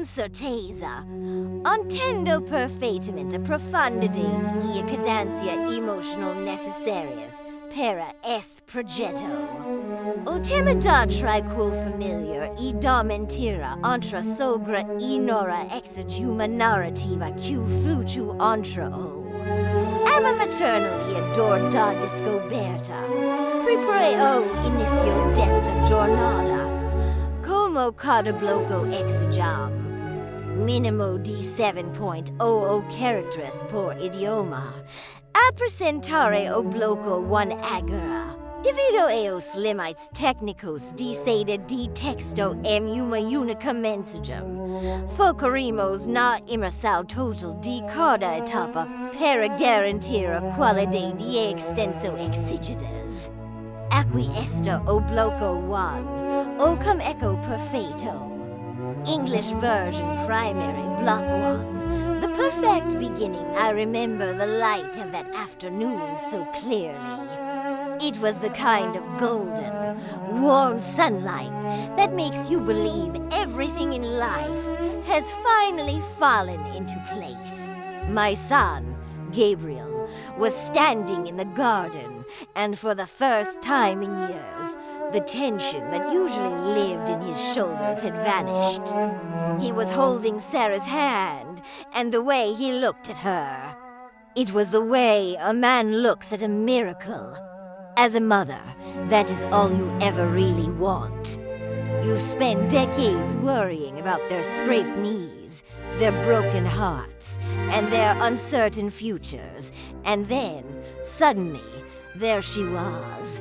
certeza, ontendo perfeitamente profundity e cadencia emotional necessarias, para est progetto. O tema da triquil familiar e da mentira entre sogra e nora exiguma narrativa que flutu entre o. Ama maternally ador da descoberta, prepareo inicio desta jornada, como cada bloco exigam, minimo de 7.00 characters por idioma, a presentare o bloco one agora. Devido eos limites technicos de sede de texto uma unica mensagem, focarimos na imersão total de cada etapa para garantir a qualidade de extenso exigidas. Aqui está o bloco 1, o cum echo perfeito. English version primary, block 1. The perfect beginning. I remember the light of that afternoon so clearly. It was the kind of golden, warm sunlight that makes you believe everything in life has finally fallen into place. My son, Gabriel, was standing in the garden, and for the first time in years, the tension that usually lived in his shoulders had vanished. He was holding Sarah's hand, and the way he looked at her. It was the way a man looks at a miracle. As a mother, that is all you ever really want. You spend decades worrying about their scraped knees, their broken hearts, and their uncertain futures, and then, suddenly, there she was.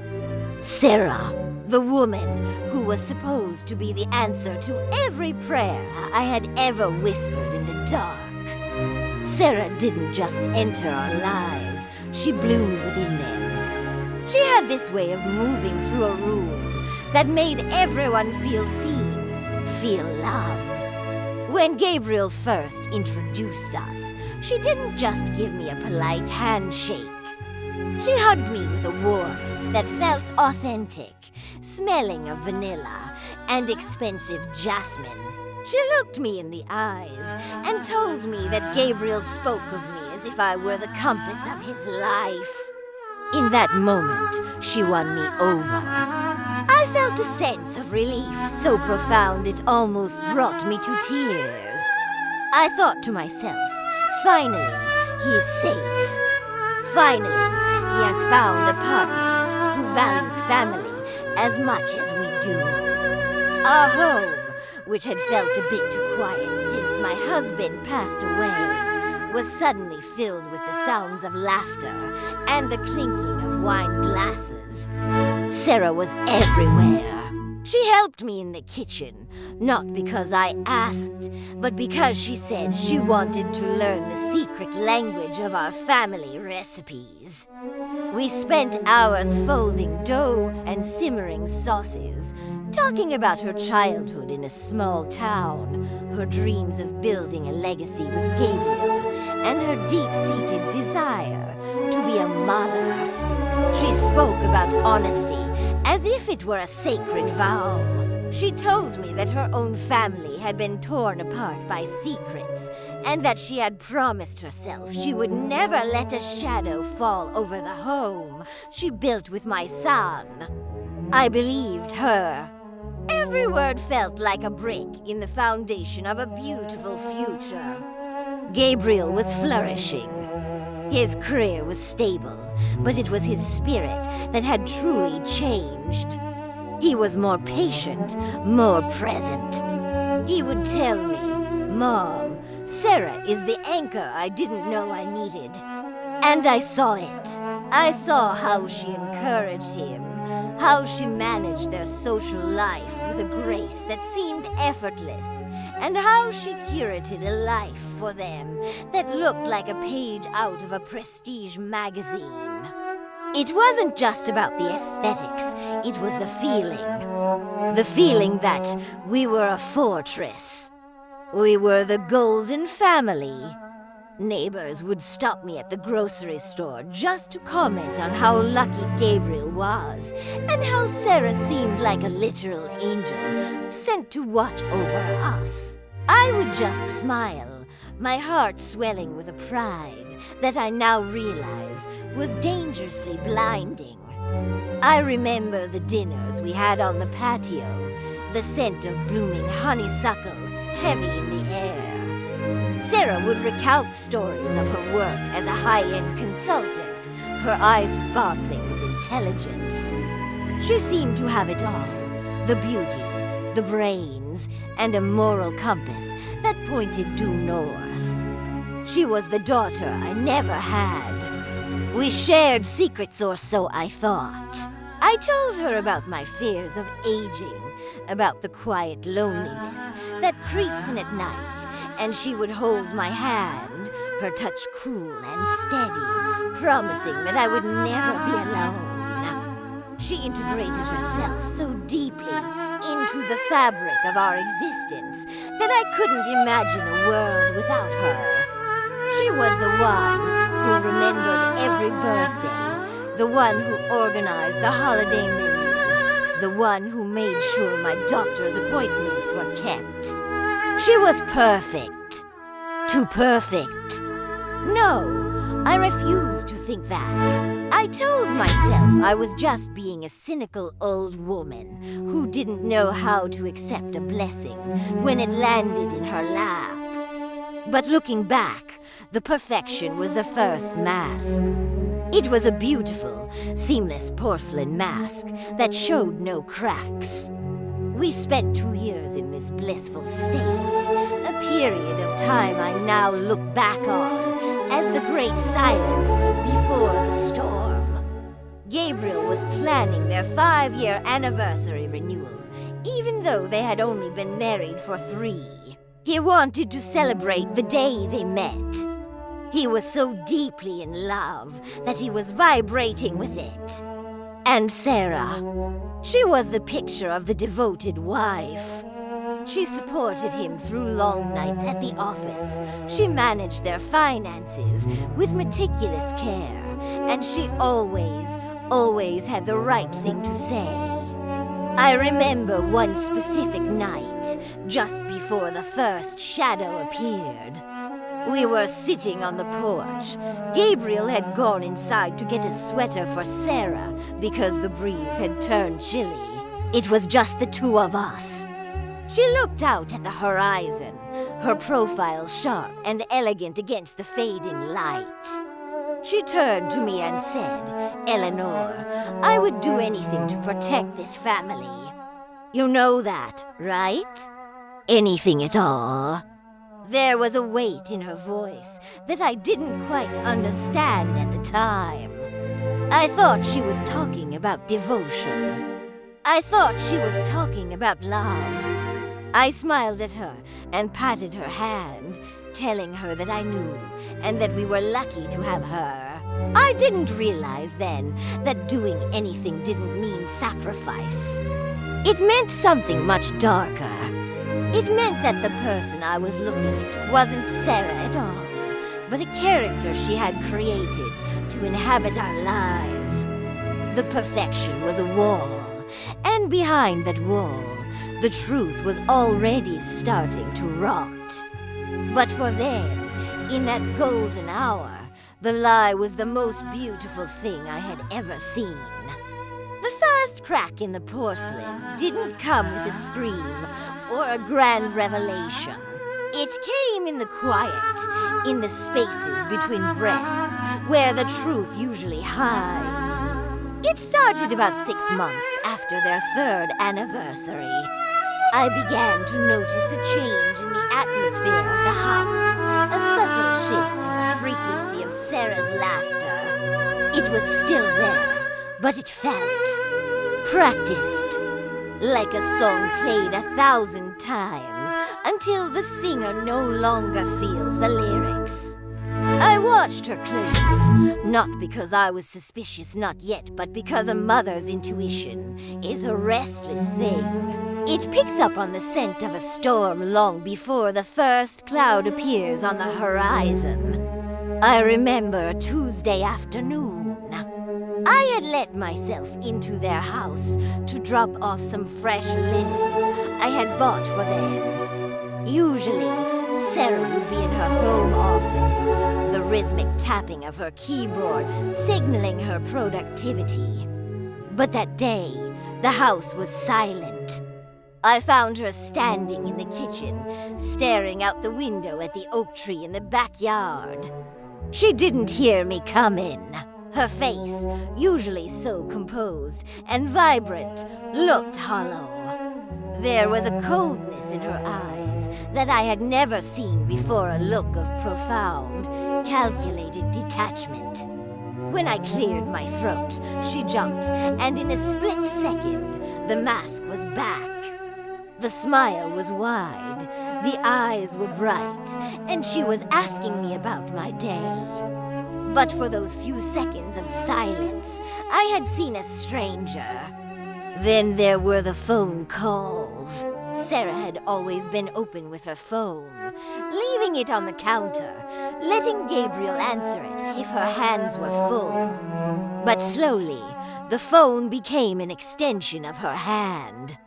Sarah, the woman who was supposed to be the answer to every prayer I had ever whispered in the dark. Sarah didn't just enter our lives, she bloomed within them. She had this way of moving through a room that made everyone feel seen, feel loved. When Gabriel first introduced us, she didn't just give me a polite handshake. She hugged me with a warmth that felt authentic, smelling of vanilla and expensive jasmine. She looked me in the eyes and told me that Gabriel spoke of me as if I were the compass of his life. In that moment, she won me over. I felt a sense of relief so profound it almost brought me to tears. I thought to myself, finally, he is safe. Finally, he has found a partner who values family as much as we do. Our home, which had felt a bit too quiet since my husband passed away, was suddenly filled with the sounds of laughter and the clinking of wine glasses. Sarah was everywhere. She helped me in the kitchen, not because I asked, but because she said she wanted to learn the secret language of our family recipes. We spent hours folding dough and simmering sauces, talking about her childhood in a small town, her dreams of building a legacy with Gabriel, and her deep-seated desire to be a mother. She spoke about honesty as if it were a sacred vow. She told me that her own family had been torn apart by secrets, and that she had promised herself she would never let a shadow fall over the home she built with my son. I believed her. Every word felt like a brick in the foundation of a beautiful future. Gabriel was flourishing. His career was stable, but it was his spirit that had truly changed. He was more patient, more present. He would tell me, "Mom, Sarah is the anchor I didn't know I needed." And I saw it. I saw how she encouraged him, how she managed their social life with a grace that seemed effortless, and how she curated a life for them that looked like a page out of a prestige magazine. It wasn't just about the aesthetics, it was the feeling. The feeling that we were a fortress. We were the Golden Family. Neighbors would stop me at the grocery store just to comment on how lucky Gabriel was, and how Sarah seemed like a literal angel sent to watch over us. I I would just smile, my heart swelling with a pride that I now realize was dangerously blinding. I remember the dinners we had on the patio, the scent of blooming honeysuckle heavy in the air. Sarah would recount stories of her work as a high-end consultant, her eyes sparkling with intelligence. She seemed to have it all, the beauty, the brains, and a moral compass that pointed due north. She was the daughter I never had. We shared secrets, or so I thought. I told her about my fears of aging, about the quiet loneliness that creeps in at night, and she would hold my hand, her touch cool and steady, promising that I would never be alone. She integrated herself so deeply into the fabric of our existence that I couldn't imagine a world without her. She was the one who remembered every birthday, the one who organized the holiday menus, the one who made sure my doctor's appointments were kept. She was perfect. Too perfect. No, I refused to think that. I told myself I was just being a cynical old woman who didn't know how to accept a blessing when it landed in her lap. But looking back, the perfection was the first mask. It was a beautiful, seamless porcelain mask that showed no cracks. We spent 2 years in this blissful state, a period of time I now look back on as the great silence before the storm. Gabriel was planning their 5-year anniversary renewal, even though they had only been married for 3. He wanted to celebrate the day they met. He was so deeply in love that he was vibrating with it. And Sarah, she was the picture of the devoted wife. She supported him through long nights at the office. She managed their finances with meticulous care, and she always had the right thing to say. I remember one specific night, just before the first shadow appeared. We were sitting on the porch. Gabriel had gone inside to get a sweater for Sarah because the breeze had turned chilly. It was just the two of us. She looked out at the horizon, her profile sharp and elegant against the fading light. She turned to me and said, "Eleanor, I would do anything to protect this family. You know that, right? Anything at all." There was a weight in her voice that I didn't quite understand at the time. I thought she was talking about devotion. I thought she was talking about love. I smiled at her and patted her hand, telling her that I knew and that we were lucky to have her. I didn't realize then that doing anything didn't mean sacrifice. It meant something much darker. It meant that the person I was looking at wasn't Sarah at all, but a character she had created to inhabit our lives. The perfection was a wall, and behind that wall, the truth was already starting to rot. But for them, in that golden hour, the lie was the most beautiful thing I had ever seen. The first crack in the porcelain didn't come with a scream or a grand revelation. It came in the quiet, in the spaces between breaths, where the truth usually hides. It started about 6 months after their 3rd anniversary. I began to notice a change in the atmosphere of the house, a subtle shift in the frequency of Sarah's laughter. It was still there, but it felt practiced, like a song played 1,000 times until the singer no longer feels the lyrics. I watched her closely, not because I was suspicious, not yet, but because a mother's intuition is a restless thing. It picks up on the scent of a storm long before the first cloud appears on the horizon. I remember a Tuesday afternoon. I had let myself into their house to drop off some fresh linens I had bought for them. Usually, Sarah would be in her home office, the rhythmic tapping of her keyboard signaling her productivity. But that day, the house was silent. I found her standing in the kitchen, staring out the window at the oak tree in the backyard. She didn't hear me come in. Her face, usually so composed and vibrant, looked hollow. There was a coldness in her eyes that I had never seen before, a look of profound, calculated detachment. When I cleared my throat, she jumped, and in a split second, the mask was back. The smile was wide, the eyes were bright, and she was asking me about my day. But for those few seconds of silence, I had seen a stranger. Then there were the phone calls. Sarah had always been open with her phone, leaving it on the counter, letting Gabriel answer it if her hands were full. But slowly, the phone became an extension of her hand.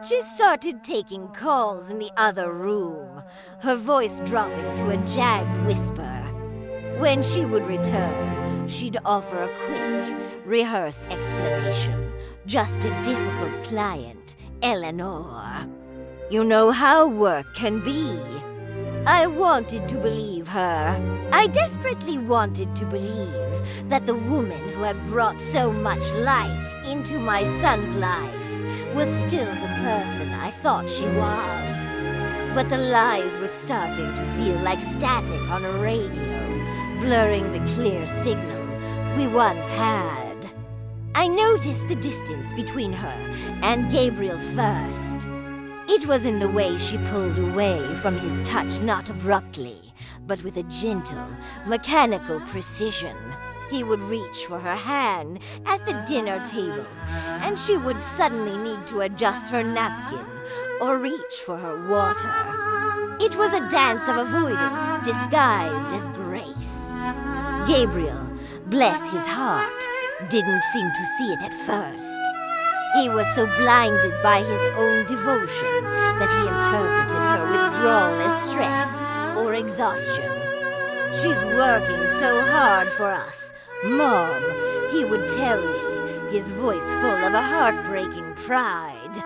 She started taking calls in the other room, her voice dropping to a jagged whisper. When she would return, she'd offer a quick, rehearsed explanation. Just a difficult client, Eleanor. You know how work can be. I wanted to believe her. I desperately wanted to believe that the woman who had brought so much light into my son's life was still the person I thought she was. But the lies were starting to feel like static on a radio, blurring the clear signal we once had. I noticed the distance between her and Gabriel first. It was in the way she pulled away from his touch, not abruptly, but with a gentle, mechanical precision. He would reach for her hand at the dinner table, and she would suddenly need to adjust her napkin or reach for her water. It was a dance of avoidance disguised as grace. Gabriel, bless his heart, didn't seem to see it at first. He was so blinded by his own devotion that he interpreted her withdrawal as stress or exhaustion. She's working so hard for us, Mom, he would tell me, his voice full of a heartbreaking pride.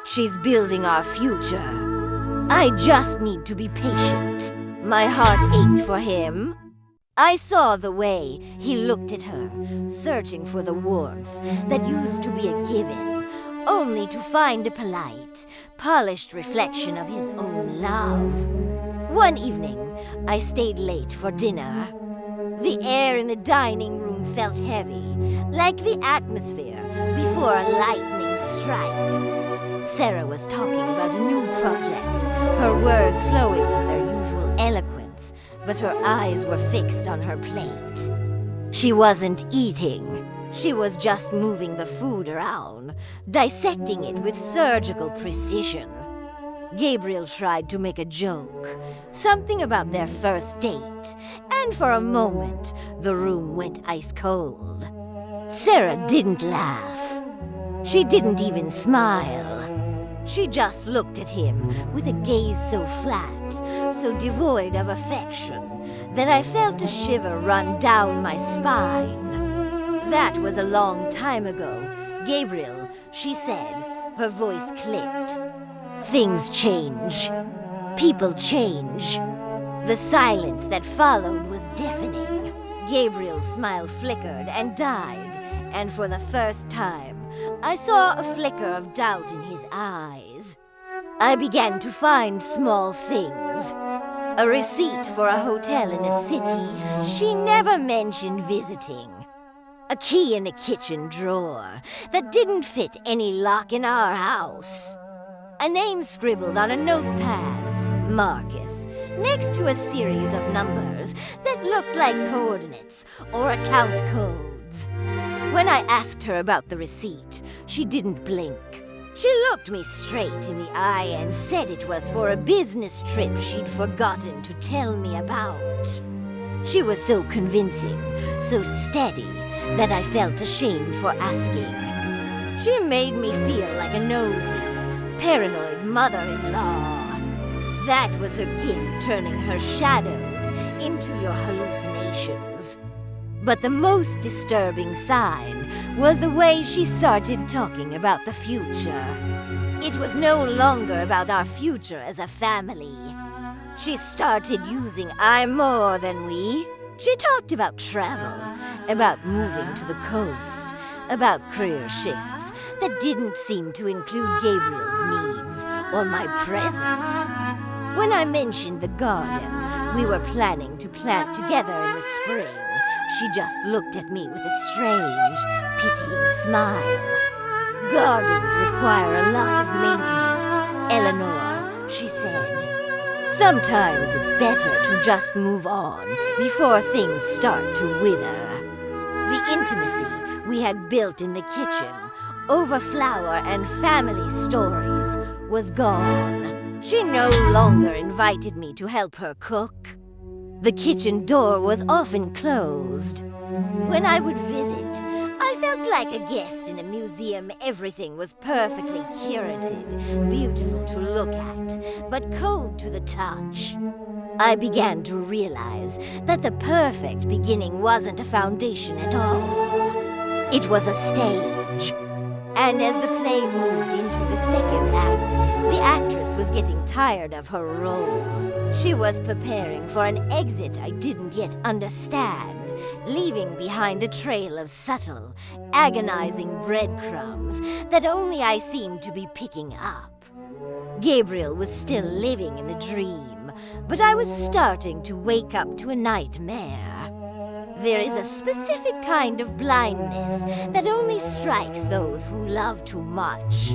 She's building our future. I just need to be patient. My heart ached for him. I saw the way he looked at her, searching for the warmth that used to be a given, only to find a polite, polished reflection of his own love. One evening, I stayed late for dinner. The air in the dining room felt heavy, like the atmosphere before a lightning strike. Sarah was talking about a new project, her words flowing with their usual eloquence, but her eyes were fixed on her plate. She wasn't eating. She was just moving the food around, dissecting it with surgical precision. Gabriel tried to make a joke, something about their first date, and for a moment, the room went ice cold. Sarah didn't laugh. She didn't even smile. She just looked at him with a gaze so flat, so devoid of affection, that I felt a shiver run down my spine. That was a long time ago. Gabriel, she said, her voice clicked. Things change. People change. The silence that followed was deafening. Gabriel's smile flickered and died, and for the first time, I saw a flicker of doubt in his eyes. I began to find small things. A receipt for a hotel in a city she never mentioned visiting. A key in a kitchen drawer that didn't fit any lock in our house. A name scribbled on a notepad, Marcus, next to a series of numbers that looked like coordinates or account codes. When I asked her about the receipt, she didn't blink. She looked me straight in the eye and said it was for a business trip she'd forgotten to tell me about. She was so convincing, so steady, that I felt ashamed for asking. She made me feel like a nosy, paranoid mother-in-law. That was her gift, turning her shadows into your hallucinations. But the most disturbing sign was the way she started talking about the future. It was no longer about our future as a family. She started using I'm more than we. She talked about travel, about moving to the coast, about career shifts that didn't seem to include Gabriel's needs or my presence. When I mentioned the garden we were planning to plant together in the spring, she just looked at me with a strange, pitying smile. Gardens require a lot of maintenance, Eleanor, she said. Sometimes it's better to just move on before things start to wither. The intimacy we had built in the kitchen, over flour and family stories, was gone. She no longer invited me to help her cook. The kitchen door was often closed. When I would visit, I felt like a guest in a museum. Everything was perfectly curated, beautiful to look at, but cold to the touch. I began to realize that the perfect beginning wasn't a foundation at all. It was a stage. And as the play moved into the second act, the actress was getting tired of her role. She was preparing for an exit I didn't yet understand, leaving behind a trail of subtle, agonizing breadcrumbs that only I seemed to be picking up. Gabriel was still living in the dream, but I was starting to wake up to a nightmare. There is a specific kind of blindness that only strikes those who love too much.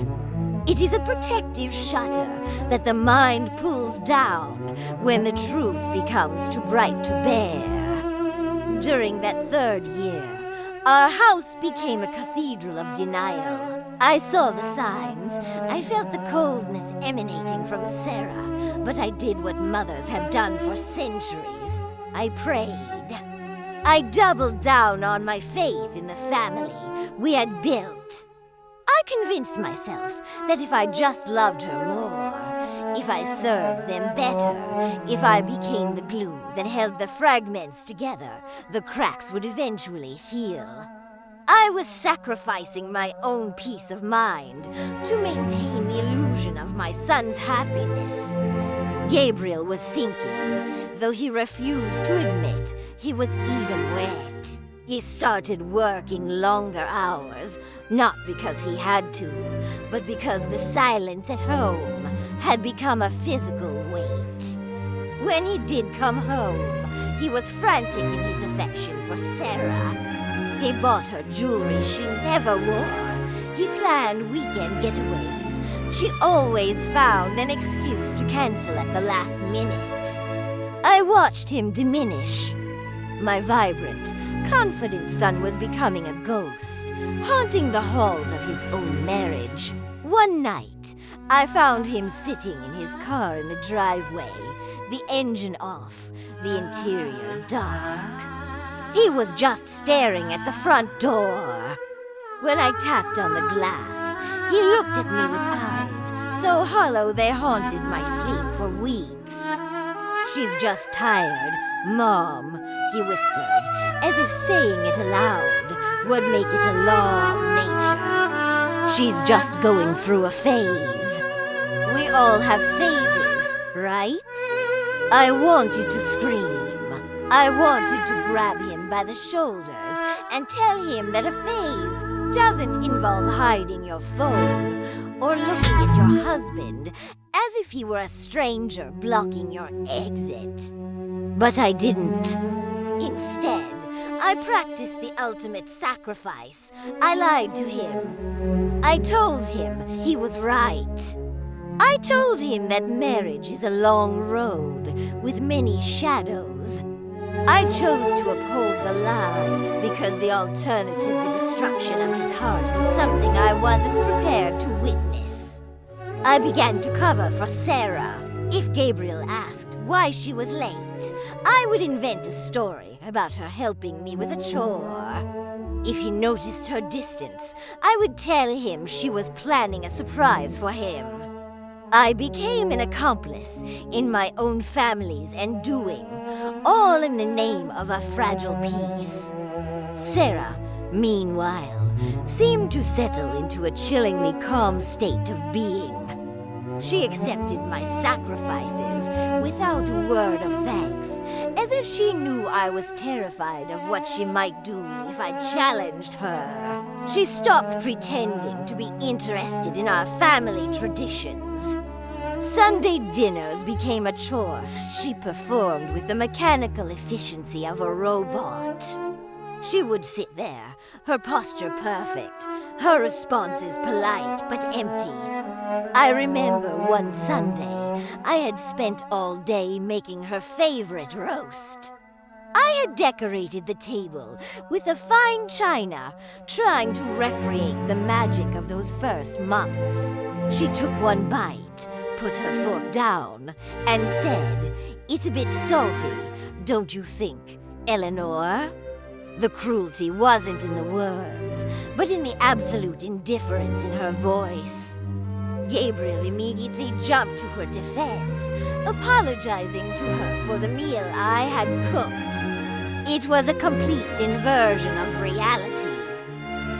It is a protective shutter that the mind pulls down when the truth becomes too bright to bear. During that third year, our house became a cathedral of denial. I saw the signs. I felt the coldness emanating from Sarah, but I did what mothers have done for centuries. I prayed. I doubled down on my faith in the family we had built. I convinced myself that if I just loved her more, if I served them better, if I became the glue that held the fragments together, the cracks would eventually heal. I was sacrificing my own peace of mind to maintain the illusion of my son's happiness. Gabriel was sinking, though he refused to admit he was even wet. He started working longer hours, not because he had to, but because the silence at home had become a physical weight. When he did come home, he was frantic in his affection for Sarah. He bought her jewelry she never wore. He planned weekend getaways. She always found an excuse to cancel at the last minute. I watched him diminish. My vibrant, confident son was becoming a ghost, haunting the halls of his own marriage. One night, I found him sitting in his car in the driveway, the engine off, the interior dark. He was just staring at the front door. When I tapped on the glass, he looked at me with eyes so hollow they haunted my sleep for weeks. "She's just tired, Mom," he whispered, as if saying it aloud would make it a law of nature. "She's just going through a phase. We all have phases, right?" I wanted to scream. I wanted to grab him by the shoulders and tell him that a phase doesn't involve hiding your phone or looking at your husband as if he were a stranger blocking your exit. But I didn't. Instead, I practiced the ultimate sacrifice. I lied to him. I told him he was right. I told him that marriage is a long road with many shadows. I chose to uphold the lie because the alternative, the destruction of his heart, was something I wasn't prepared to witness. I began to cover for Sarah. If Gabriel asked why she was late, I would invent a story about her helping me with a chore. If he noticed her distance, I would tell him she was planning a surprise for him. I became an accomplice in my own family's undoing, all in the name of a fragile peace. Sarah, meanwhile, seemed to settle into a chillingly calm state of being. She accepted my sacrifices without a word of thanks, as if she knew I was terrified of what she might do if I challenged her. She stopped pretending to be interested in our family traditions. Sunday dinners became a chore she performed with the mechanical efficiency of a robot. She would sit there, her posture perfect, her responses polite but empty. I remember one Sunday, I had spent all day making her favorite roast. I had decorated the table with a fine china, trying to recreate the magic of those first months. She took one bite, put her fork down, and said, "It's a bit salty, don't you think, Eleanor?" The cruelty wasn't in the words, but in the absolute indifference in her voice. Gabriel immediately jumped to her defense, apologizing to her for the meal I had cooked. It was a complete inversion of reality.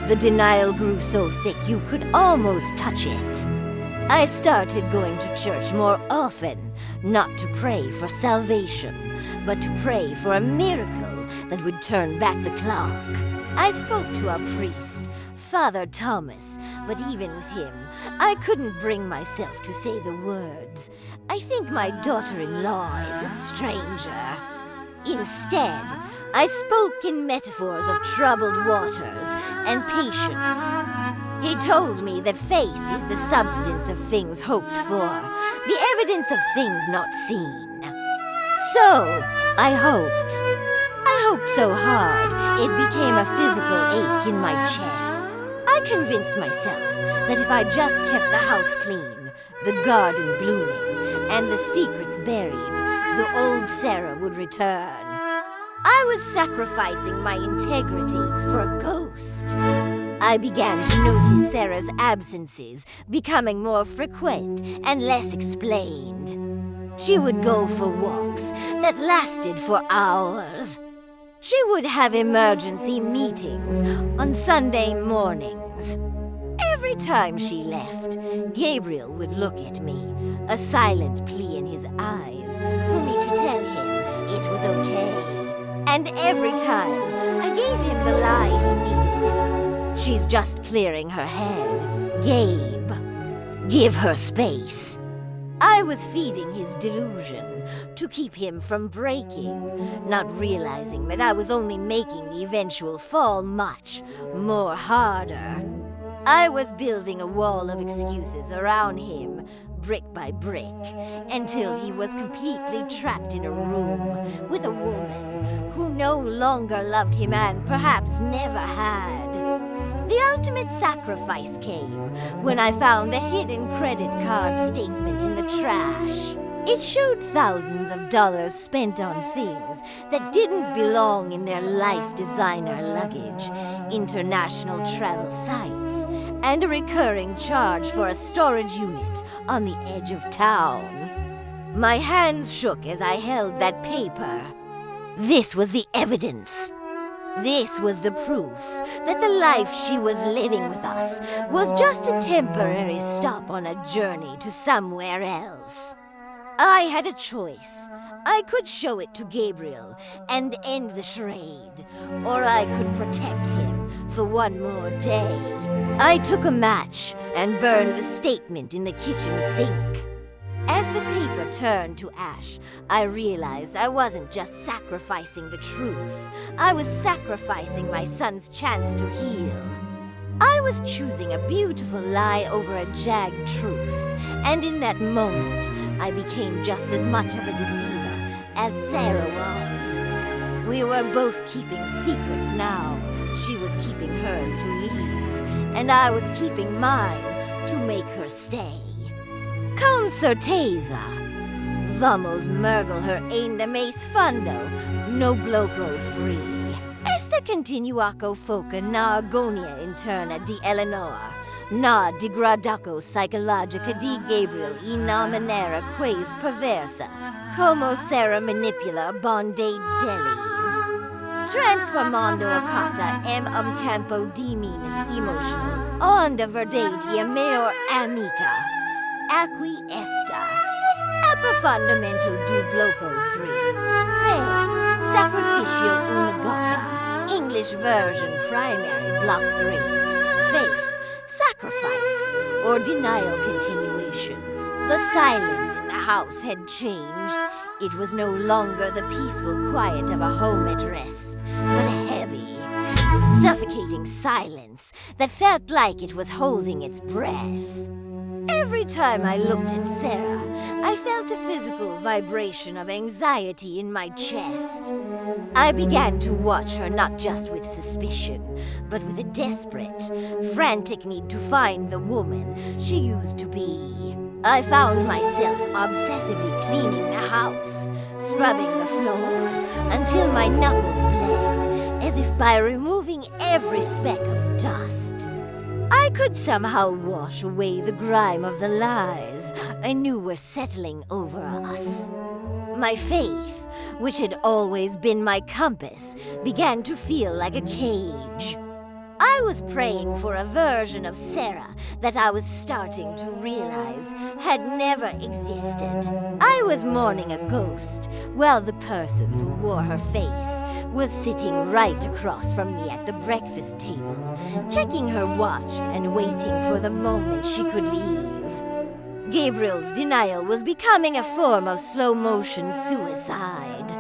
The denial grew so thick you could almost touch it. I started going to church more often, not to pray for salvation, but to pray for a miracle that would turn back the clock. I spoke to our priest, Father Thomas, but even with him, I couldn't bring myself to say the words, "I think my daughter-in-law is a stranger." Instead, I spoke in metaphors of troubled waters and patience. He told me that faith is the substance of things hoped for, the evidence of things not seen. So, I hoped. I hoped so hard, it became a physical ache in my chest. I convinced myself that if I just kept the house clean, the garden blooming, and the secrets buried, the old Sarah would return. I was sacrificing my integrity for a ghost. I began to notice Sarah's absences becoming more frequent and less explained. She would go for walks that lasted for hours. She would have emergency meetings on Sunday mornings. Every time she left, Gabriel would look at me, a silent plea in his eyes for me to tell him it was okay. And every time, I gave him the lie he needed. She's just clearing her head. Gabe, give her space. I was feeding his delusion to keep him from breaking, not realizing that I was only making the eventual fall much more harder. I was building a wall of excuses around him, brick by brick, until he was completely trapped in a room with a woman who no longer loved him and perhaps never had. The ultimate sacrifice came when I found a hidden credit card statement in the trash. It showed thousands of dollars spent on things that didn't belong in their life designer luggage, international travel sites, and a recurring charge for a storage unit on the edge of town. My hands shook as I held that paper. This was the evidence. This was the proof that the life she was living with us was just a temporary stop on a journey to somewhere else. I had a choice. I could show it to Gabriel and end the charade, or I could protect him for one more day. I took a match and burned the statement in the kitchen sink. As the paper turned to ash, I realized I wasn't just sacrificing the truth. I was sacrificing my son's chance to heal. I was choosing a beautiful lie over a jagged truth, and in that moment, I became just as much of a deceiver as Sarah was. We were both keeping secrets now. She was keeping hers to leave, and I was keeping mine to make her stay. Con certeza. Vamos mergel her ainda mais fundo, no bloco free. Esta continuaco foca na agonia interna di Eleanor, Na degradaco psychologica di Gabriel e nominera quas perversa, como sera manipula bonde delis. Transformando a casa campo di minus emotional, onda verdade maior amica, acqui esta. Approfondimento du bloco 3. Fe, sacrificio unigoca. English version primary block 3. Faith, sacrifice, or denial continuation. The silence in the house had changed. It was no longer the peaceful quiet of a home at rest, but a heavy, suffocating silence that felt like it was holding its breath. Every time I looked at Sarah, I felt a physical vibration of anxiety in my chest. I began to watch her not just with suspicion, but with a desperate, frantic need to find the woman she used to be. I found myself obsessively cleaning the house, scrubbing the floors until my knuckles bled, as if by removing every speck of dust. I could somehow wash away the grime of the lies I knew were settling over us. My faith, which had always been my compass, began to feel like a cage. I was praying for a version of Sarah that I was starting to realize had never existed. I was mourning a ghost, while the person who wore her face was sitting right across from me at the breakfast table, checking her watch and waiting for the moment she could leave. Gabriel's denial was becoming a form of slow-motion suicide.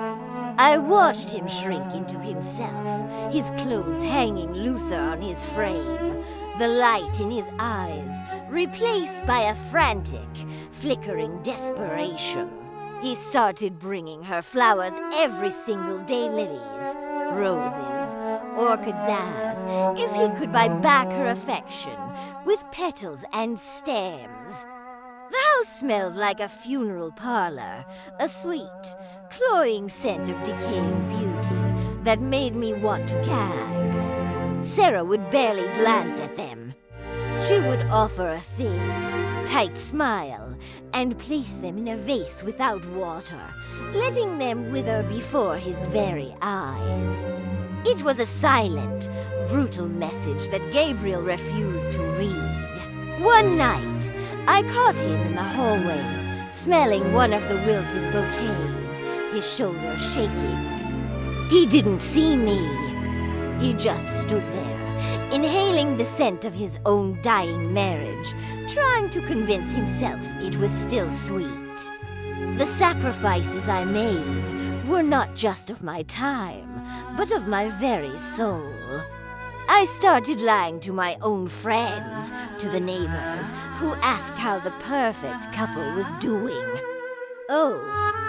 I watched him shrink into himself, his clothes hanging looser on his frame, the light in his eyes replaced by a frantic, flickering desperation. He started bringing her flowers every single day, lilies, roses, orchids as if he could buy back her affection with petals and stems. The house smelled like a funeral parlor, a sweet, cloying scent of decaying beauty that made me want to gag. Sarah would barely glance at them. She would offer a thin, tight smile and place them in a vase without water, letting them wither before his very eyes. It was a silent, brutal message that Gabriel refused to read. One night, I caught him in the hallway, smelling one of the wilted bouquets, his shoulders shaking. He didn't see me. He just stood there, inhaling the scent of his own dying marriage, trying to convince himself it was still sweet. The sacrifices I made were not just of my time, but of my very soul. I started lying to my own friends, to the neighbors, who asked how the perfect couple was doing. Oh,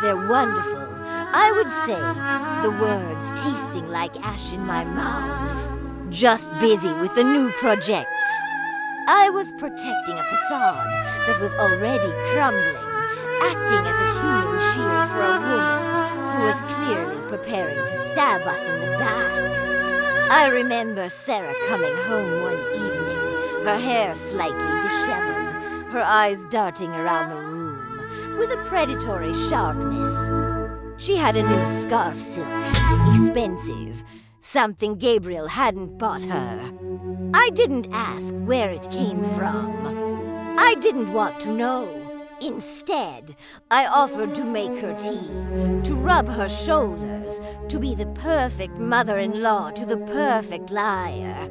they're wonderful, I would say, the words tasting like ash in my mouth. Just busy with the new projects. I was protecting a facade that was already crumbling, acting as a human shield for a woman who was clearly preparing to stab us in the back. I remember Sarah coming home one evening, her hair slightly disheveled, her eyes darting around the room with a predatory sharpness. She had a new scarf silk, expensive, something Gabriel hadn't bought her. I didn't ask where it came from. I didn't want to know. Instead, I offered to make her tea, to rub her shoulders, to be the perfect mother-in-law to the perfect liar.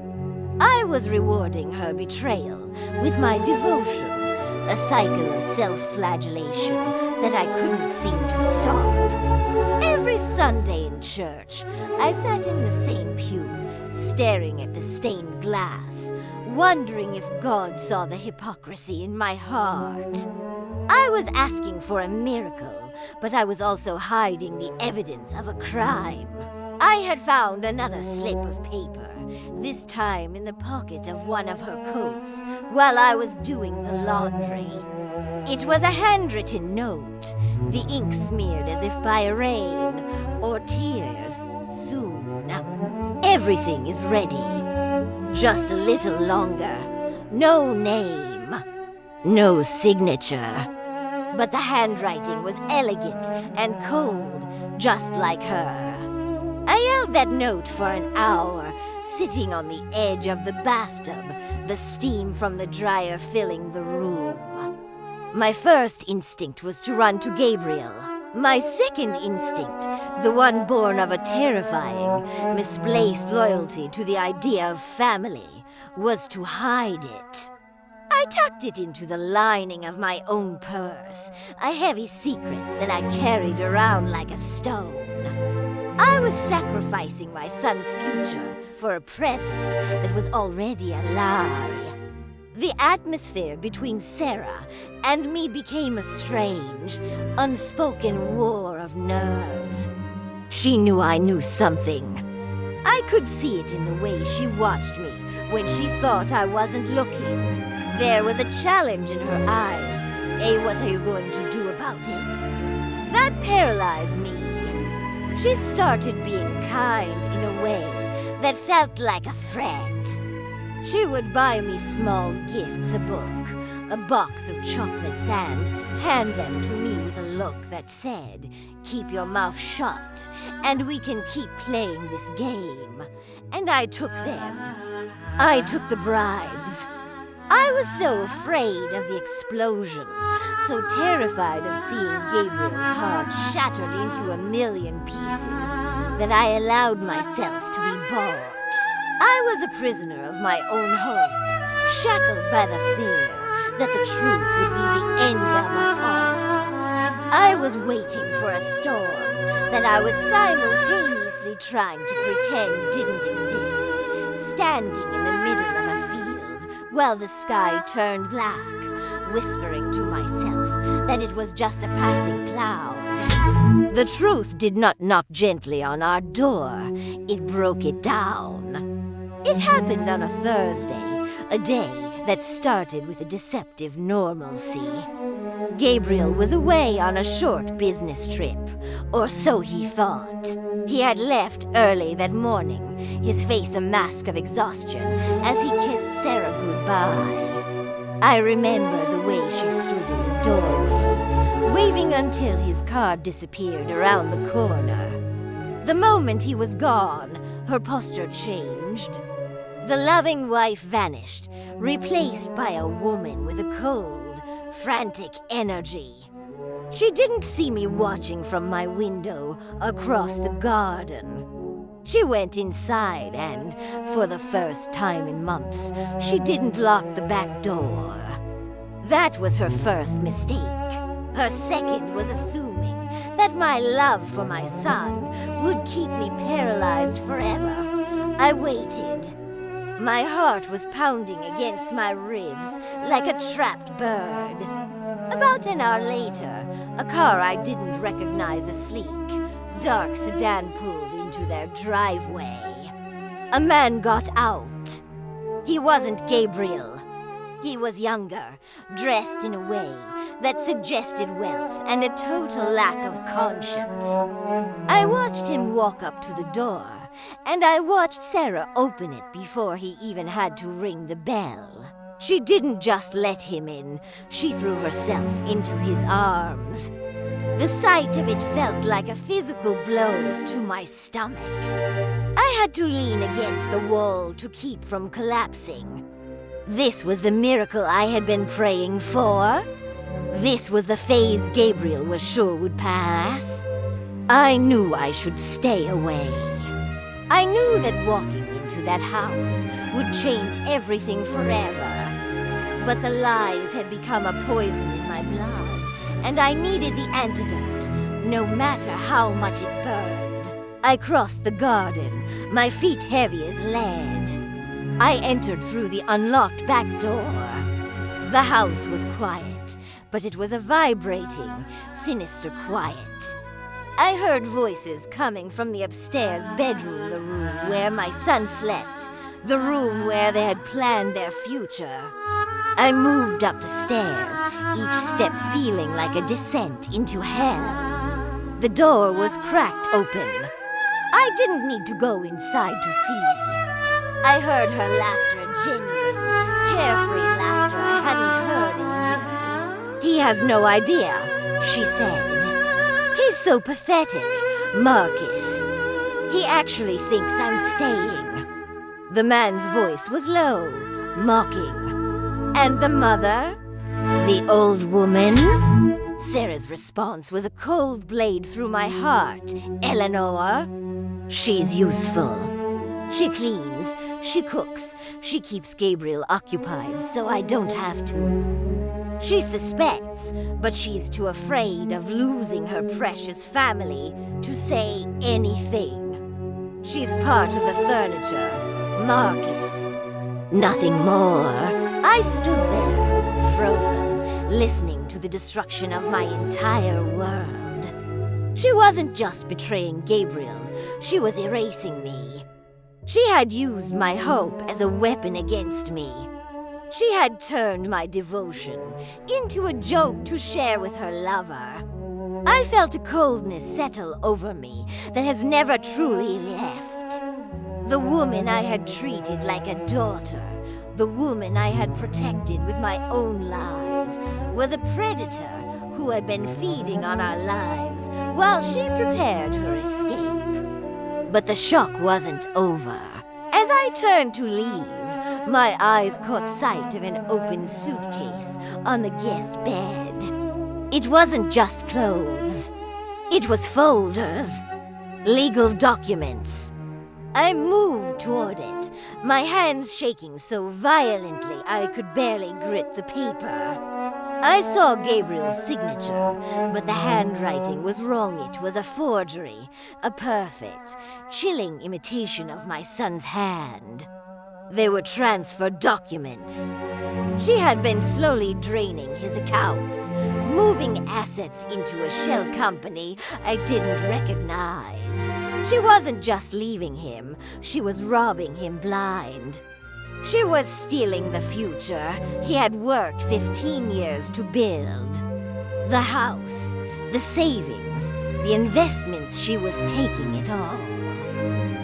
I was rewarding her betrayal with my devotion, a cycle of self-flagellation that I couldn't seem to stop. Every Sunday in church, I sat in the same pew, staring at the stained glass, wondering if God saw the hypocrisy in my heart. I was asking for a miracle, but I was also hiding the evidence of a crime. I had found another slip of paper, this time in the pocket of one of her coats, while I was doing the laundry. It was a handwritten note, the ink smeared as if by rain or tears. Soon, everything is ready. Just a little longer. No name. No signature. But the handwriting was elegant and cold, just like her. I held that note for an hour, sitting on the edge of the bathtub, the steam from the dryer filling the room. My first instinct was to run to Gabriel. My second instinct, the one born of a terrifying, misplaced loyalty to the idea of family, was to hide it. I tucked it into the lining of my own purse, a heavy secret that I carried around like a stone. I was sacrificing my son's future for a present that was already a lie. The atmosphere between Sarah and me became a strange, unspoken war of nerves. She knew I knew something. I could see it in the way she watched me when she thought I wasn't looking. There was a challenge in her eyes. What are you going to do about it? That paralyzed me. She started being kind in a way that felt like a threat. She would buy me small gifts, a book, a box of chocolates, and hand them to me with a look that said, "Keep your mouth shut, and we can keep playing this game." And I took them. I took the bribes. I was so afraid of the explosion, so terrified of seeing Gabriel's heart shattered into a million pieces, that I allowed myself to be bought. I was a prisoner of my own hope, shackled by the fear that the truth would be the end of us all. I was waiting for a storm that I was simultaneously trying to pretend didn't exist, standing in the middle of a field while the sky turned black, whispering to myself that it was just a passing cloud. The truth did not knock gently on our door, it broke it down. It happened on a Thursday, a day that started with a deceptive normalcy. Gabriel was away on a short business trip, or so he thought. He had left early that morning, his face a mask of exhaustion as he kissed Sarah goodbye. I remember the way she stood in the doorway, waving until his car disappeared around the corner. The moment he was gone, her posture changed. The loving wife vanished, replaced by a woman with a cold, frantic energy. She didn't see me watching from my window across the garden. She went inside and, for the first time in months, she didn't lock the back door. That was her first mistake. Her second was assuming that my love for my son would keep me paralyzed forever. I waited. My heart was pounding against my ribs like a trapped bird. About an hour later, a car I didn't recognize a sleek, dark sedan pulled into their driveway. A man got out. He wasn't Gabriel. He was younger, dressed in a way that suggested wealth and a total lack of conscience. I watched him walk up to the door, and I watched Sarah open it before he even had to ring the bell. She didn't just let him in, she threw herself into his arms. The sight of it felt like a physical blow to my stomach. I had to lean against the wall to keep from collapsing. This was the miracle I had been praying for. This was the phase Gabriel was sure would pass. I knew I should stay away. I knew that walking into that house would change everything forever. But the lies had become a poison in my blood, and I needed the antidote, no matter how much it burned. I crossed the garden, my feet heavy as lead. I entered through the unlocked back door. The house was quiet, but it was a vibrating, sinister quiet. I heard voices coming from the upstairs bedroom, the room where my son slept, the room where they had planned their future. I moved up the stairs, each step feeling like a descent into hell. The door was cracked open. I didn't need to go inside to see. I heard her laughter genuine, carefree laughter I hadn't heard in years. "He has no idea," she said. "He's so pathetic, Marcus. He actually thinks I'm staying." The man's voice was low, mocking. "And the mother? The old woman?" Sarah's response was a cold blade through my heart. "Eleanor? She's useful. She cleans, she cooks, she keeps Gabriel occupied so I don't have to. She suspects, but she's too afraid of losing her precious family to say anything. She's part of the furniture, Marcus. Nothing more." I stood there, frozen, listening to the destruction of my entire world. She wasn't just betraying Gabriel, she was erasing me. She had used my hope as a weapon against me. She had turned my devotion into a joke to share with her lover. I felt a coldness settle over me that has never truly left. The woman I had treated like a daughter, the woman I had protected with my own lies, was a predator who had been feeding on our lives while she prepared her escape. But the shock wasn't over. As I turned to leave, my eyes caught sight of an open suitcase on the guest bed. It wasn't just clothes. It was folders. Legal documents. I moved toward it, my hands shaking so violently I could barely grit the paper. I saw Gabriel's signature, but the handwriting was wrong. It was a forgery, a perfect, chilling imitation of my son's hand. They were transfer documents. She had been slowly draining his accounts, moving assets into a shell company I didn't recognize. She wasn't just leaving him, she was robbing him blind. She was stealing the future he had worked 15 years to build. The house, the savings, the investments, she was taking it all.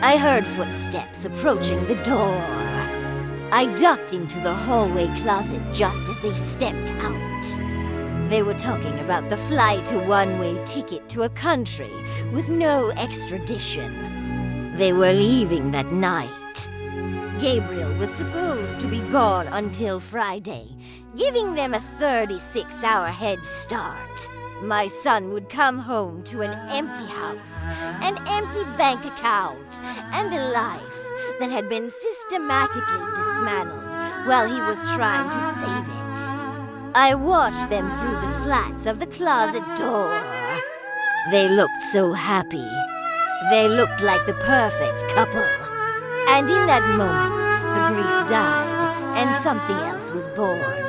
I heard footsteps approaching the door. I ducked into the hallway closet just as they stepped out. They were talking about the flight, a one-way ticket to a country with no extradition. They were leaving that night. Gabriel was supposed to be gone until Friday, giving them a 36-hour head start. My son would come home to an empty house, an empty bank account, and a life that had been systematically dismantled while he was trying to save it. I watched them through the slats of the closet door. They looked so happy. They looked like the perfect couple. And in that moment, the grief died, and something else was born.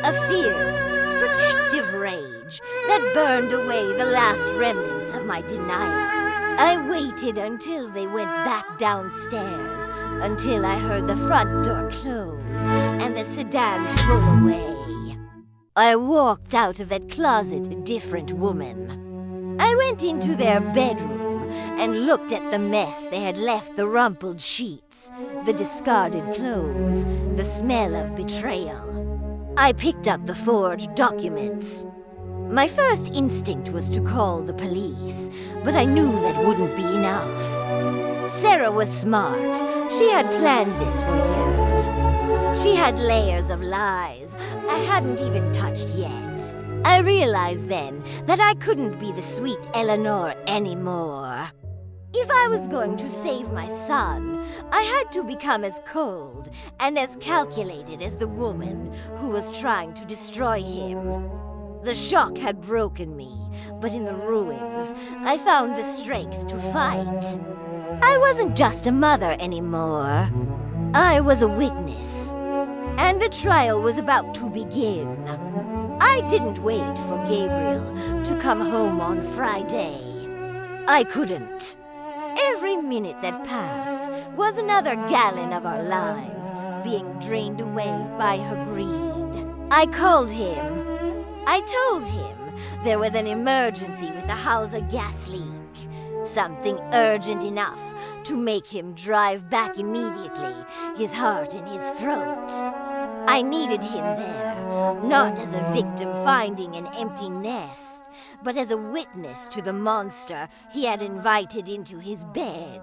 A fierce, protective rage that burned away the last remnants of my denial. I waited until they went back downstairs, until I heard the front door close and the sedan pull away. I walked out of that closet a different woman. I went into their bedroom and looked at the mess they had left, the rumpled sheets, the discarded clothes, the smell of betrayal. I picked up the forged documents. My first instinct was to call the police, but I knew that wouldn't be enough. Sarah was smart. She had planned this for years. She had layers of lies I hadn't even touched yet. I realized then that I couldn't be the sweet Eleanor anymore. If I was going to save my son, I had to become as cold and as calculated as the woman who was trying to destroy him. The shock had broken me, but in the ruins, I found the strength to fight. I wasn't just a mother anymore. I was a witness, and the trial was about to begin. I didn't wait for Gabriel to come home on Friday. I couldn't. Every minute that passed was another gallon of our lives being drained away by her greed. I called him. I told him there was an emergency with the Hauser gas leak. Something urgent enough to make him drive back immediately, his heart in his throat. I needed him there, not as a victim finding an empty nest, but as a witness to the monster he had invited into his bed.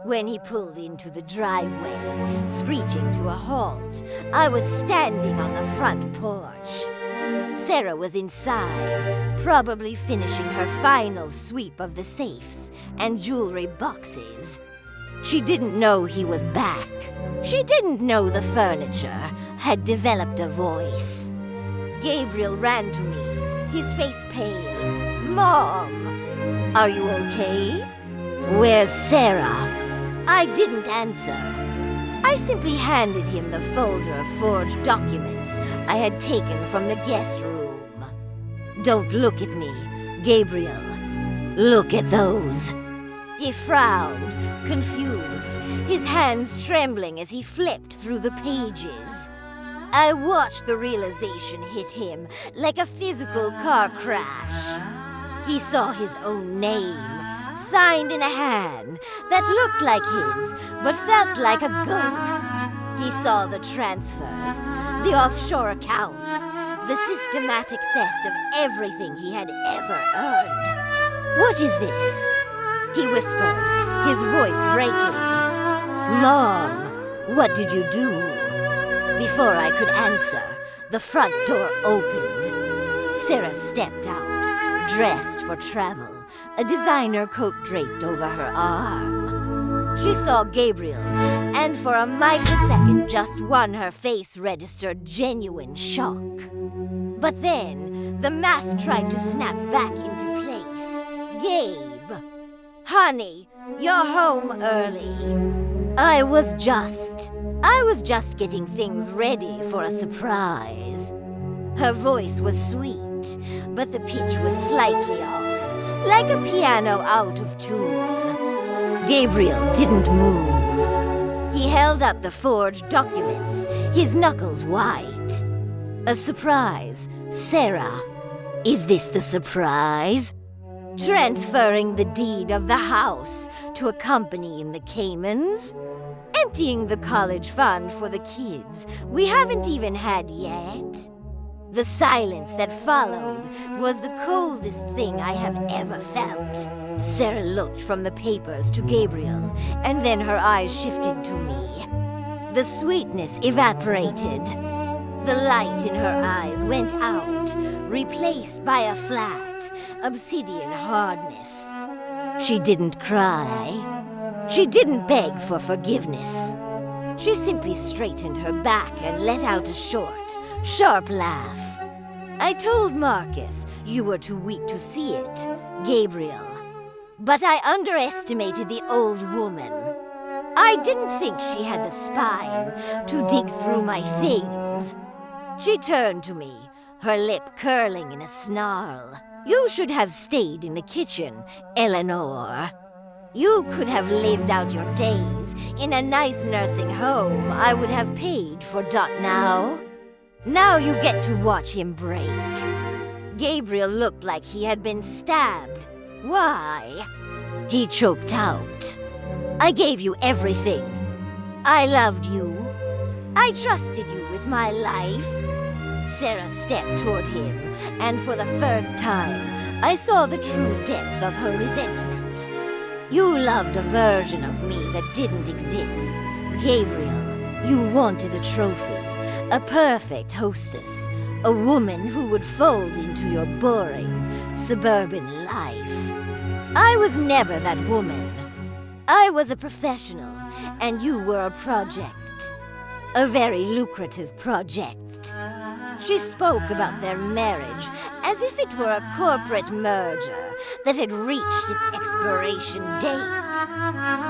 When he pulled into the driveway, screeching to a halt, I was standing on the front porch. Sarah was inside, probably finishing her final sweep of the safes and jewelry boxes. She didn't know he was back. She didn't know the furniture had developed a voice. Gabriel ran to me, his face pale. "Mom, are you okay? Where's Sarah?" I didn't answer. I simply handed him the folder of forged documents I had taken from the guest room. "Don't look at me, Gabriel. Look at those." He frowned, confused, his hands trembling as he flipped through the pages. I watched the realization hit him like a physical car crash. He saw his own name, signed in a hand that looked like his, but felt like a ghost. He saw the transfers, the offshore accounts, the systematic theft of everything he had ever earned. "What is this?" he whispered, his voice breaking. "Mom, what did you do?" Before I could answer, the front door opened. Sarah stepped out, dressed for travel, a designer coat draped over her arm. She saw Gabriel, and for a microsecond just one her face registered genuine shock. But then, the mask tried to snap back into place. "Gabe, honey, you're home early." I was just getting things ready for a surprise. Her voice was sweet, but the pitch was slightly off, like a piano out of tune. Gabriel didn't move. He held up the forged documents, his knuckles white. "A surprise, Sarah. Is this the surprise? Transferring the deed of the house to a company in the Caymans? Emptying the college fund for the kids we haven't even had yet?" The silence that followed was the coldest thing I have ever felt. Sarah looked from the papers to Gabriel, and then her eyes shifted to me. The sweetness evaporated. The light in her eyes went out, replaced by a flat, obsidian hardness. She didn't cry. She didn't beg for forgiveness. She simply straightened her back and let out a short, sharp laugh. "I told Marcus you were too weak to see it, Gabriel. But I underestimated the old woman. I didn't think she had the spine to dig through my things." She turned to me, her lip curling in a snarl. "You should have stayed in the kitchen, Eleanor. You could have lived out your days in a nice nursing home I would have paid for .now. Now you get to watch him break." Gabriel looked like he had been stabbed. "Why?" He choked out. "I gave you everything. I loved you. I trusted you with my life." Sarah stepped toward him, and for the first time, I saw the true depth of her resentment. "You loved a version of me that didn't exist. Gabriel, you wanted a trophy, a perfect hostess, a woman who would fold into your boring, suburban life. I was never that woman. I was a professional, and you were a project. A very lucrative project." She spoke about their marriage as if it were a corporate merger that had reached its expiration date.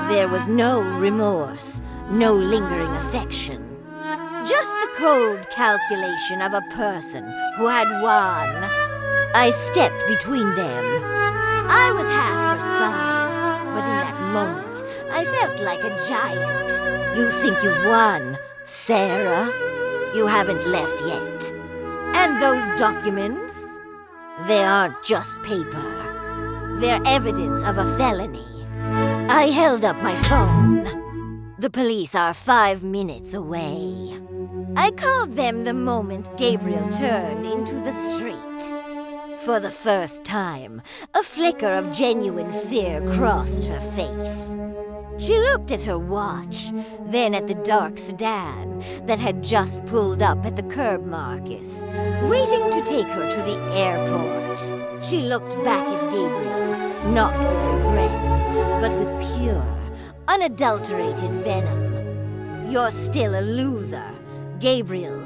There was no remorse, no lingering affection. Just the cold calculation of a person who had won. I stepped between them. I was half her size, but in that moment, I felt like a giant. "You think you've won, Sarah? You haven't left yet. And those documents? They aren't just paper. They're evidence of a felony." I held up my phone. "The police are 5 minutes away." I called them the moment Gabriel turned into the street. For the first time, a flicker of genuine fear crossed her face. She looked at her watch, then at the dark sedan that had just pulled up at the curb markers, waiting to take her to the airport. She looked back at Gabriel, not with regret, but with pure, unadulterated venom. You're still a loser, Gabriel.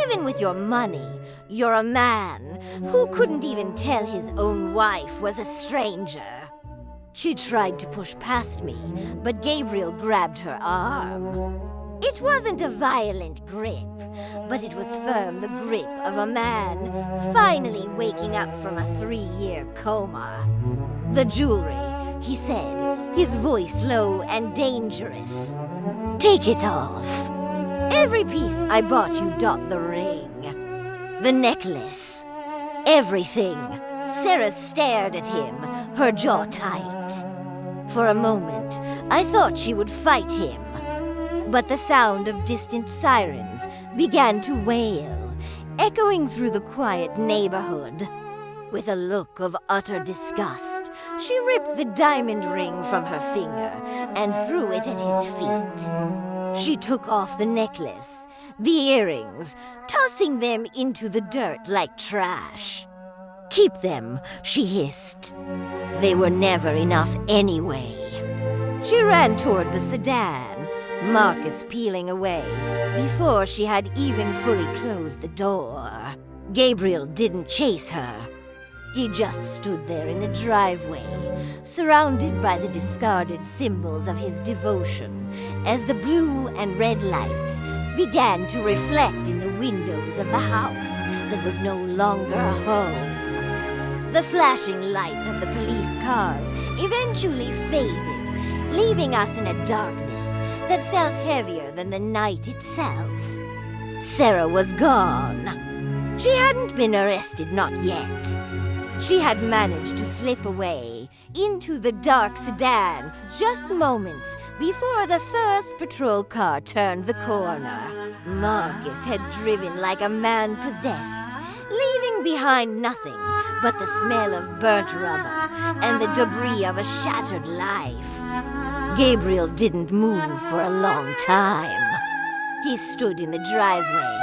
Even with your money, you're a man who couldn't even tell his own wife was a stranger. She tried to push past me, but Gabriel grabbed her arm. It wasn't a violent grip, but it was firm, the grip of a man finally waking up from a 3-year coma. The jewelry, he said, his voice low and dangerous. Take it off. Every piece I bought you, the ring. The necklace. Everything. Sarah stared at him, her jaw tight. For a moment, I thought she would fight him. But the sound of distant sirens began to wail, echoing through the quiet neighborhood. With a look of utter disgust, she ripped the diamond ring from her finger and threw it at his feet. She took off the necklace, the earrings, tossing them into the dirt like trash. Keep them, she hissed. They were never enough anyway. She ran toward the sedan, Marcus peeling away, before she had even fully closed the door. Gabriel didn't chase her. He just stood there in the driveway, surrounded by the discarded symbols of his devotion, as the blue and red lights began to reflect in the windows of the house that was no longer a home. The flashing lights of the police cars eventually faded, leaving us in a darkness that felt heavier than the night itself. Sarah was gone. She hadn't been arrested, not yet. She had managed to slip away into the dark sedan just moments before the first patrol car turned the corner. Marcus had driven like a man possessed, leaving behind nothing but the smell of burnt rubber and the debris of a shattered life. Gabriel didn't move for a long time. He stood in the driveway,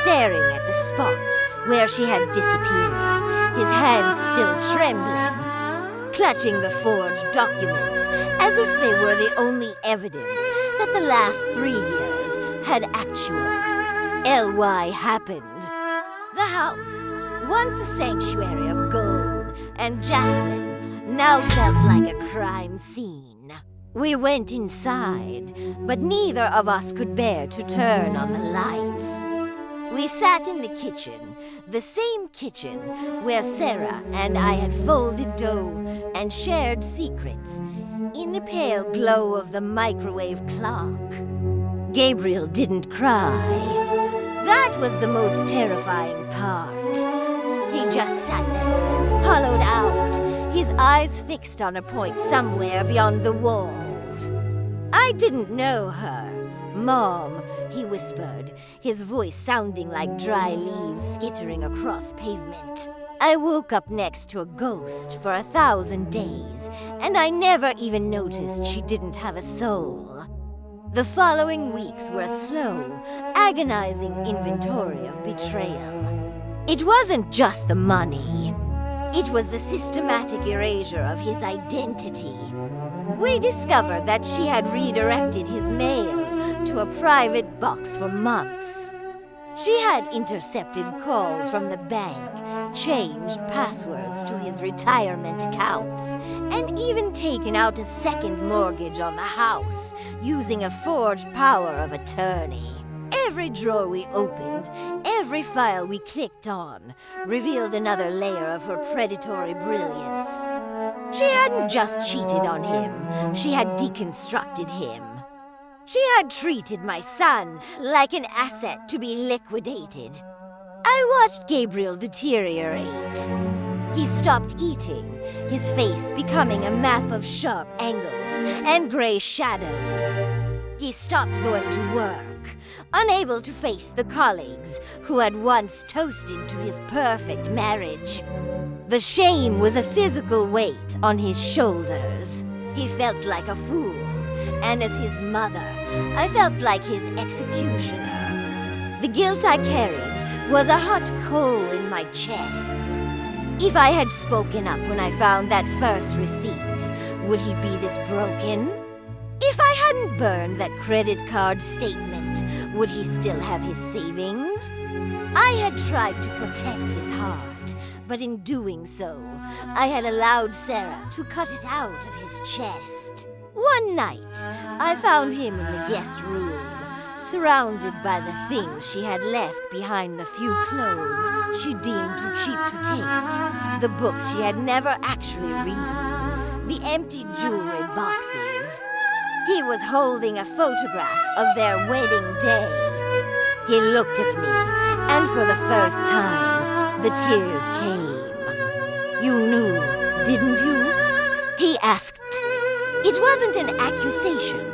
staring at the spot where she had disappeared, his hands still trembling, clutching the forged documents as if they were the only evidence that the last 3 years had LY happened. The house, once a sanctuary of gold and jasmine, now felt like a crime scene. We went inside, but neither of us could bear to turn on the lights. We sat in the kitchen, the same kitchen where Sarah and I had folded dough and shared secrets, in the pale glow of the microwave clock. Gabriel didn't cry. That was the most terrifying part. He just sat there, hollowed out, his eyes fixed on a point somewhere beyond the walls. I didn't know her. Mom, he whispered, his voice sounding like dry leaves skittering across pavement. I woke up next to a ghost for 1,000 days, and I never even noticed she didn't have a soul. The following weeks were a slow, agonizing inventory of betrayal. It wasn't just the money. It was the systematic erasure of his identity. We discovered that she had redirected his mail to a private box for months. She had intercepted calls from the bank, changed passwords to his retirement accounts, and even taken out a second mortgage on the house using a forged power of attorney. Every drawer we opened, every file we clicked on, revealed another layer of her predatory brilliance. She hadn't just cheated on him, she had deconstructed him. She had treated my son like an asset to be liquidated. I watched Gabriel deteriorate. He stopped eating, his face becoming a map of sharp angles and gray shadows. He stopped going to work, unable to face the colleagues who had once toasted to his perfect marriage. The shame was a physical weight on his shoulders. He felt like a fool, and as his mother, I felt like his executioner. The guilt I carried was a hot coal in my chest. If I had spoken up when I found that first receipt, would he be this broken? If I hadn't burned that credit card statement, would he still have his savings? I had tried to protect his heart, but in doing so, I had allowed Sarah to cut it out of his chest. One night, I found him in the guest room, surrounded by the things she had left behind the few clothes she deemed too cheap to take, the books she had never actually read, the empty jewelry boxes. He was holding a photograph of their wedding day. He looked at me, and for the first time, the tears came. "You knew, didn't you?" he asked. It wasn't an accusation.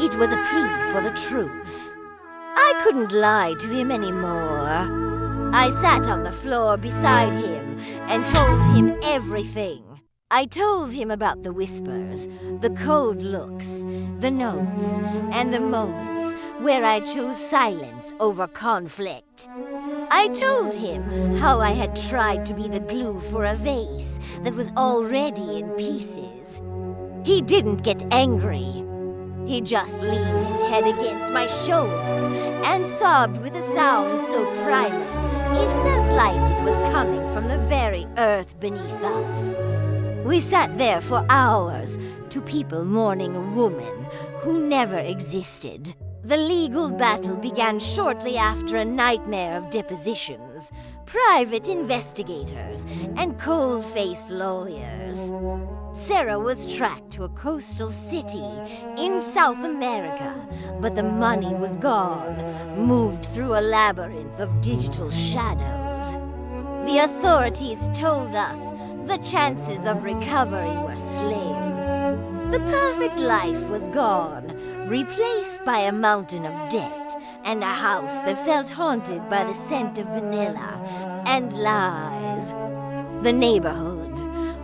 It was a plea for the truth. I couldn't lie to him anymore. I sat on the floor beside him and told him everything. I told him about the whispers, the cold looks, the notes, and the moments where I chose silence over conflict. I told him how I had tried to be the glue for a vase that was already in pieces. He didn't get angry. He just leaned his head against my shoulder and sobbed with a sound so primal, it felt like it was coming from the very earth beneath us. We sat there for hours, two people mourning a woman who never existed. The legal battle began shortly after a nightmare of depositions, private investigators, and cold-faced lawyers. Sarah was tracked to a coastal city in South America, but the money was gone, moved through a labyrinth of digital shadows. The authorities told us the chances of recovery were slim. The perfect life was gone, replaced by a mountain of debt and a house that felt haunted by the scent of vanilla and lies. The neighborhood,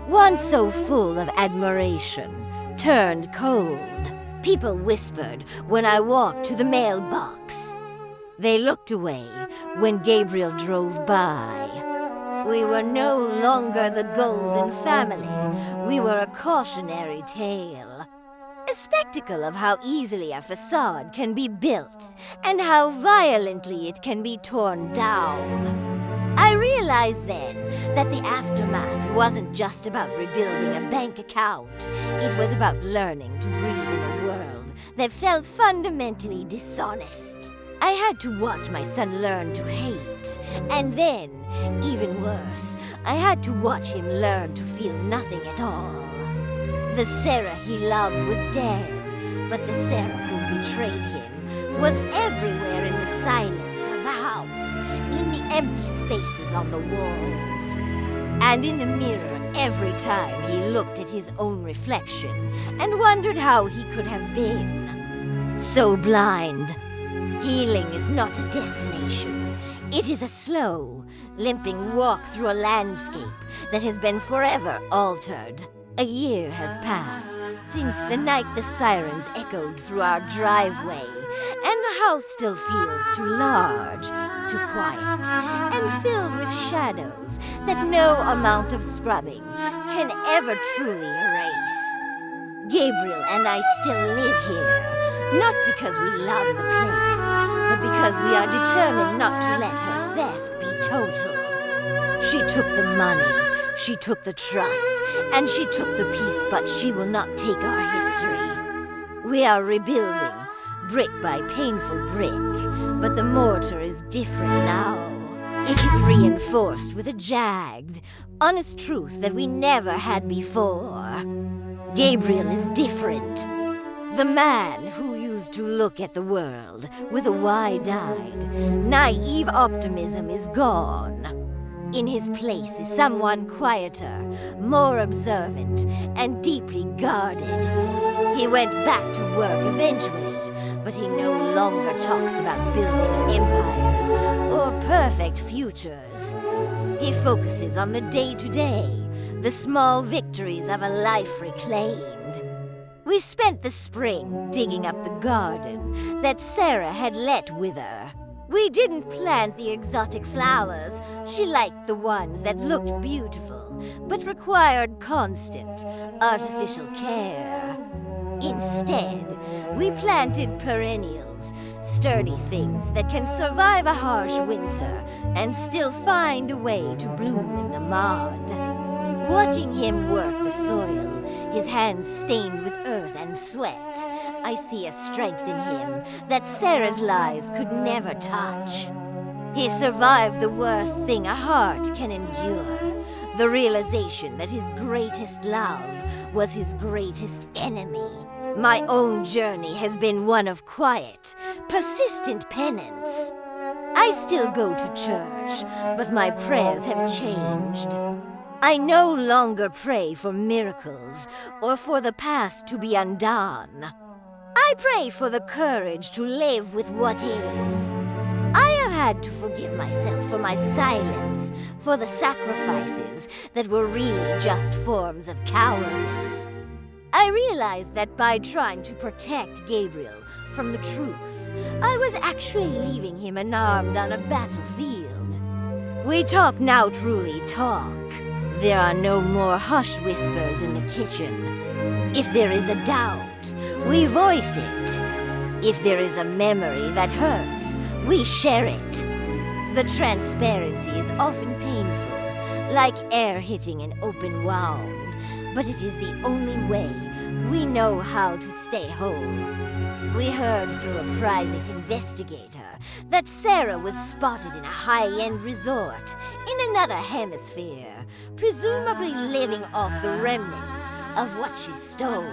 once so full of admiration, turned cold. People whispered when I walked to the mailbox. They looked away when Gabriel drove by. We were no longer the Golden family. We were a cautionary tale. A spectacle of how easily a facade can be built and how violently it can be torn down. I realized then that the aftermath wasn't just about rebuilding a bank account. It was about learning to breathe in a world that felt fundamentally dishonest. I had to watch my son learn to hate, and then, even worse, I had to watch him learn to feel nothing at all. The Sarah he loved was dead, but the Sarah who betrayed him was everywhere in the silence of the house, in the empty spaces on the walls, and in the mirror every time he looked at his own reflection and wondered how he could have been so blind. Healing is not a destination. It is a slow, limping walk through a landscape that has been forever altered. A year has passed since the night the sirens echoed through our driveway, and the house still feels too large, too quiet, and filled with shadows that no amount of scrubbing can ever truly erase. Gabriel and I still live here, not because we love the place, but because we are determined not to let her theft be total. She took the money, she took the trust, and she took the peace, but she will not take our history. We are rebuilding, brick by painful brick, but the mortar is different now. It is reinforced with a jagged, honest truth that we never had before. Gabriel is different. The man who used to look at the world with a wide-eyed, naive optimism is gone. In his place is someone quieter, more observant, and deeply guarded. He went back to work eventually, but he no longer talks about building empires or perfect futures. He focuses on the day-to-day, the small victories of a life reclaimed. We spent the spring digging up the garden that Sarah had let wither. We didn't plant the exotic flowers. She liked the ones that looked beautiful, but required constant, artificial care. Instead, we planted perennials, sturdy things that can survive a harsh winter and still find a way to bloom in the mud. Watching him work the soil, his hands stained with earth and sweat, I see a strength in him that Sarah's lies could never touch. He survived the worst thing a heart can endure, the realization that his greatest love was his greatest enemy. My own journey has been one of quiet, persistent penance. I still go to church, but my prayers have changed. I no longer pray for miracles or for the past to be undone. I pray for the courage to live with what is. I have had to forgive myself for my silence, for the sacrifices that were really just forms of cowardice. I realized that by trying to protect Gabriel from the truth, I was actually leaving him unarmed on a battlefield. We talk now truly talk. There are no more hushed whispers in the kitchen. If there is a doubt, we voice it. If there is a memory that hurts, we share it. The transparency is often painful, like air hitting an open wound, but it is the only way we know how to stay whole. We heard through a private investigator that Sarah was spotted in a high-end resort in another hemisphere, presumably living off the remnants of what she stole.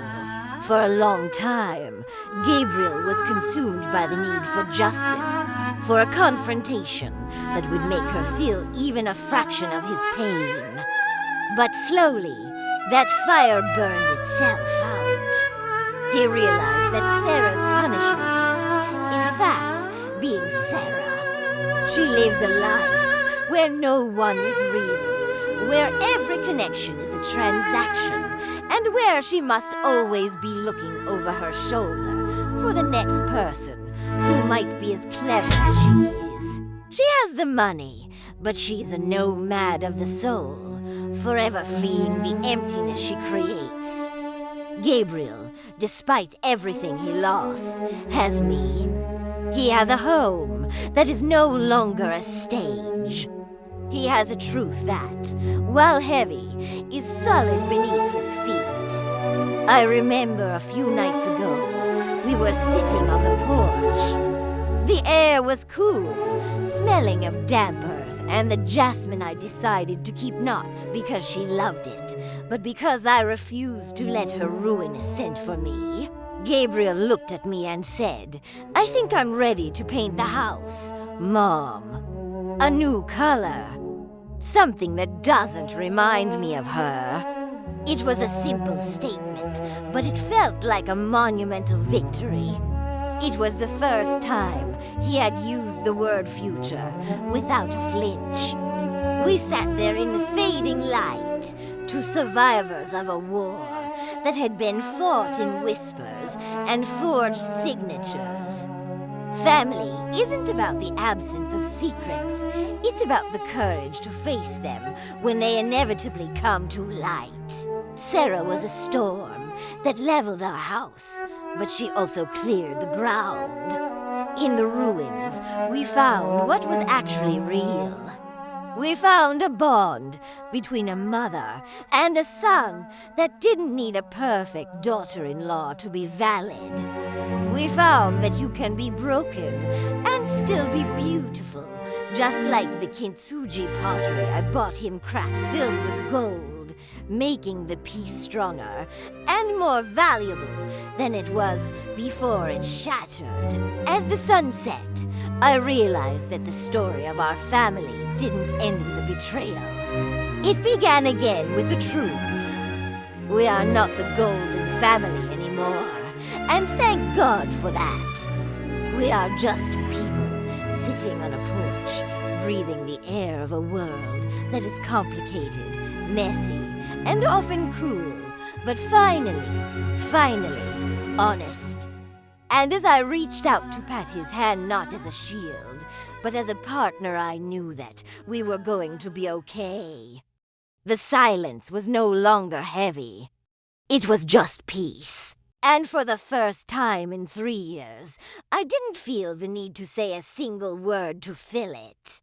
For a long time, Gabriel was consumed by the need for justice, for a confrontation that would make her feel even a fraction of his pain. But slowly, that fire burned itself out. He realized that Sarah's punishment is, in fact, being Sarah. She lives a life where no one is real, where every connection is a transaction, and where she must always be looking over her shoulder for the next person who might be as clever as she is. She has the money, but she's a nomad of the soul, forever fleeing the emptiness she creates. Gabriel, despite everything he lost, has me. He has a home that is no longer a stage. He has a truth that, while heavy, is solid beneath his feet. I remember a few nights ago, we were sitting on the porch. The air was cool, smelling of damp earth and the jasmine I decided to keep not because she loved it, but because I refused to let her ruin a scent for me. Gabriel looked at me and said, "I think I'm ready to paint the house, Mom. A new color. Something that doesn't remind me of her." It was a simple statement, but it felt like a monumental victory. It was the first time he had used the word future without a flinch. We sat there in the fading light, two survivors of a war that had been fought in whispers and forged signatures. Family isn't about the absence of secrets. It's about the courage to face them when they inevitably come to light. Sarah was a storm that leveled our house, but she also cleared the ground. In the ruins, we found what was actually real. We found a bond between a mother and a son that didn't need a perfect daughter-in-law to be valid. We found that you can be broken and still be beautiful, just like the kintsugi pottery I bought him cracks filled with gold, making the piece stronger and more valuable than it was before it shattered. As the sun set, I realized that the story of our family didn't end with a betrayal. It began again with the truth. We are not the golden family anymore, and thank God for that. We are just two people sitting on a porch, breathing the air of a world that is complicated, messy, and often cruel, but finally, honest. And as I reached out to pat his hand not as a shield, but as a partner, I knew that we were going to be okay. The silence was no longer heavy. It was just peace. And for the first time in 3 years, I didn't feel the need to say a single word to fill it.